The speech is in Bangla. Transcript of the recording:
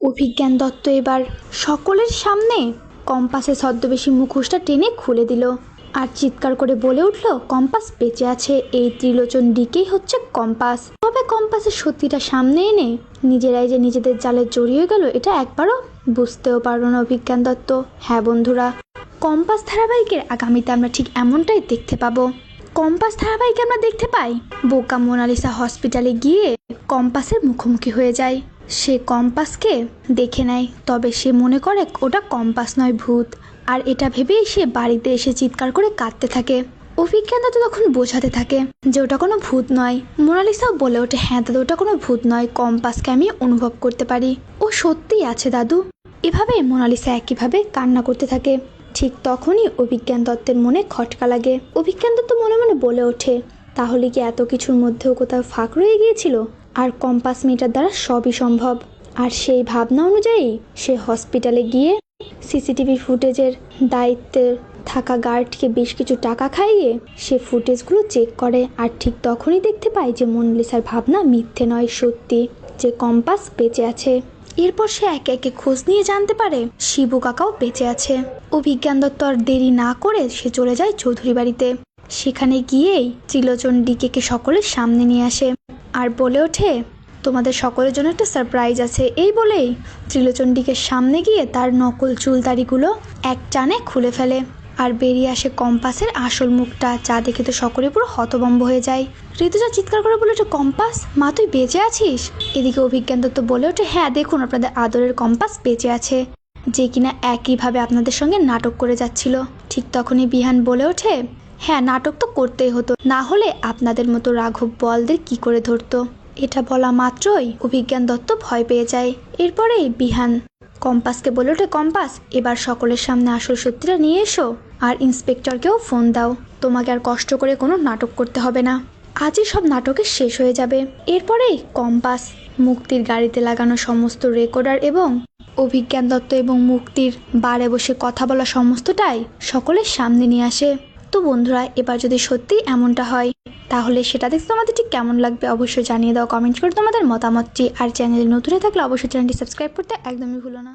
অভিজ্ঞান দত্ত এবার সকলের সামনে কম্পাসের ছদ্মবেশী মুখোশটা টেনে খুলে দিল আর চিৎকার করে বলে উঠল, কম্পাস বেঁচে আছে, এই ত্রিলোচন ডিকেই হচ্ছে কম্পাস। তবে কম্পাসের সত্যিটা সামনে এনে নিজেরাই যে নিজেদের জালে জড়িয়ে গেল এটা একবারও বুঝতেও পারল না অভিজ্ঞান দত্ত। হ্যাঁ বন্ধুরা, কম্পাস ধারাবাহিকের আগামীতে আমরা ঠিক এমনটাই দেখতে পাবো। কম্পাস ধারাবাহিকে আমরা দেখতে পাই বোকা মোনালিসা হসপিটালে গিয়ে কম্পাসের মুখোমুখি হয়ে যায়। সে কম্পাসকে দেখে নেয়, তবে সে মনে করে ওটা কম্পাস নয়, ভূত। আর এটা ভেবেই সে বাড়িতে এসে চিৎকার করে কাঁদতে থাকে। অভিজ্ঞান দত্ত তখন বোঝাতে থাকে যে ওটা কোনো ভূত নয়। মোনালিসাও বলে ওঠে, হ্যাঁ দাদু, ওটা কোনো ভূত নয়, কম্পাসকে আমি অনুভব করতে পারি, ও সত্যিই আছে দাদু। এভাবে মোনালিসা একইভাবে কান্না করতে থাকে। ঠিক তখনই অভিজ্ঞান দত্তের মনে খটকা লাগে। অভিজ্ঞান দত্ত মনে মনে বলে ওঠে, তাহলে কি এত কিছুর মধ্যেও কোথাও ফাঁক রয়ে গিয়েছিল, আর কম্পাস মিটার দ্বারা সবই সম্ভব। আর সেই ভাবনা অনুযায়ী সে হসপিটালে গিয়ে সিসিটিভি ফুটেজের দায়িত্বে থাকা গার্ডকে বেশ কিছু টাকা খাইয়ে সে ফুটেজগুলো চেক করে। আর ঠিক তখনই দেখতে পায় যে মোনালিসার ভাবনা মিথ্যে নয়, সত্যি, যে কম্পাস বেঁচে আছে। এরপর সে একে একে খোঁজ নিয়ে জানতে পারে শিবু কাকাও বেঁচে আছে। অভিজ্ঞান দত্ত আর দেরি না করে সে চলে যায় চৌধুরী বাড়িতে। সেখানে গিয়েই ত্রিলোচন ডিকে সকলের সামনে নিয়ে আসে আর বলে ওঠে, তোমাদের সকলের জন্য একটা সারপ্রাইজ আছে। এই বলেই ত্রিলোচন ডিকের সামনে গিয়ে তার নকল চুলদাড়িগুলো এক টানে খুলে ফেলে আর বেরিয়ে আসে কম্পাসের আসল মুখটা, যা দেখে তো সকলে পুরো হতভম্ব হয়ে যায়। ঋতুজা চিৎকার করে বলে ওঠে, কম্পাস, মা তুই বেঁচে আছিস? এদিকে অভিজ্ঞান দত্ত বলে ওঠে, হ্যাঁ দেখুন আপনাদের আদরের কম্পাস বেঁচে আছে, যে কিনা একইভাবে আপনাদের সঙ্গে নাটক করে যাচ্ছিল। ঠিক তখনই বিহান বলে ওঠে, হ্যাঁ নাটক তো করতেই হতো, না হলে আপনাদের মতো রাঘব বলদের কি করে ধরতো। এটা বলা মাত্রই অভিজ্ঞান দত্ত ভয় পেয়ে যায়। এরপরেই বিহান কম্পাসকে বলে ওঠে, কম্পাস এবার সকলের সামনে আসল সত্যিটা নিয়ে এসো, আর ইন্সপেক্টরকেও ফোন দাও, তোমাকে আর কষ্ট করে কোনো নাটক করতে হবে না, আজই সব নাটকের শেষ হয়ে যাবে। এরপরেই কম্পাস মুক্তির গাড়িতে লাগানো সমস্ত রেকর্ডার এবং অভিজ্ঞান দত্ত এবং মুক্তির বারে বসে কথা বলা সমস্তটাই সকলের সামনে নিয়ে আসে। তো বন্ধুরা, এবার যদি সত্যি এমনটা হয় তাহলে সেটা দেখতে তোমাদের ঠিক কেমন লাগবে অবশ্যই জানিয়ে দাও কমেন্ট করে তোমাদের মতামতটি। আর চ্যানেলে নতুন হয়ে থাকলে অবশ্যই চ্যানেলটি সাবস্ক্রাইব করতে একদমই ভুলো না।